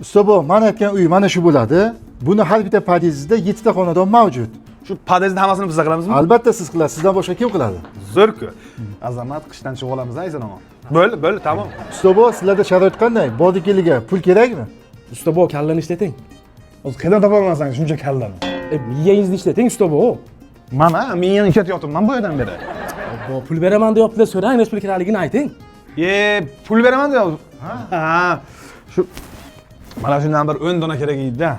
Usta bu, mana aytgan uy mana shu bo'ladi. Buni har bitta podyezda 7 ta xonadon mavjud. Shu podyezdni hammasini biz qilamizmi? Albatta siz qilasiz. Sizdan boshqa kim qiladi? Zo'r-ku. Azamat qishdan chiqib olamiz, aytsaman. Bo'ldi, tamom. Usta bu, sizlarda sharoit qanday? Bodikiliga pul kerakmi? Usta bu kallani ishlating. O'zi qayerdan topaman shuncha kallani? Miyangizni ishlating usta bu. Mana men ishlatyapman bu yerdan beri. Bu pul beraman deyaptilar, so'rang, pul kerakligini ayting. Pul beraman deyapti. Ha. Shu mana shundan bir 10 dona kerak edi-da.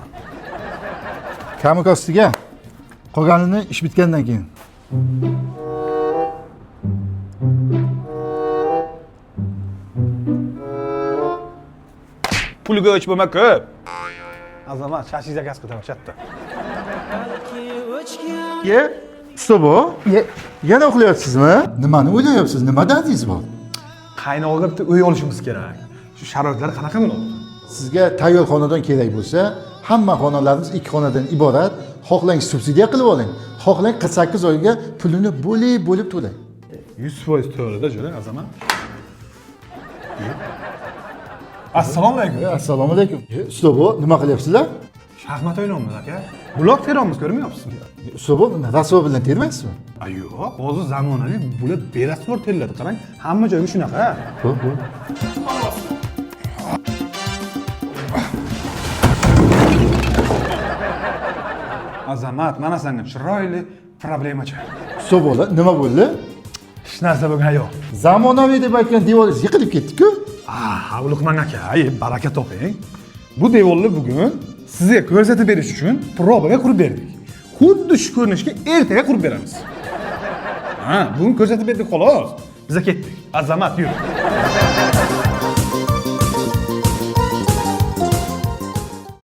Kamikostiga qolganini ish bitgandan keyin. Pulga o'ch bo'lma ko'p. Azamat, shashi zakaz qildim, chatda. Ye, usta bu? Yana uxlayapsizmi? Nimani o'ylayapsiz? Nima dardingiz bor? Qaynog'iga bitta uy olishimiz kerak. Shu sharoitlar qanaqa bo'ladi? Sizga tayyor xonadon kerak bo'lsa, hamma xonadonlarimiz 2 xonadan iborat. Xohlang subsidiya qilib oling, xohlang 48 oyga pulini bo'lib to'lang. 100% to'g'rida, jo'ra Azamat. Assalomu alaykum. Assalomu alaykum. Usta bu, nima qilyapsizlar? Shaxmat o'ynayapmiz aka. Blok teramiz, ko'rmayapsizmi? Usta bu, rasvo bilan termaysizmi? Yo'q, hozir zamonaviy bular berasvor terladi, qarang. Hamma joyga shunaqa. Xo'p. Azamat, mana senga chiroyli problema chiqdi. Usta bu, nima bo'ldi? Hech narsa bo'lgan yo'q. Zamonaviy deb aytgan devoringiz yiqilib ketdi-ku. Luqman aka, baraka toping. Bu devorni bugun sizga ko'rsatib berish uchun probaga qurib berdik. Xuddi shu ko'rinishga ertaga qurib beramiz. Bugun ko'rsatib berdik xolos. Biz ketdik. Azamat, yur.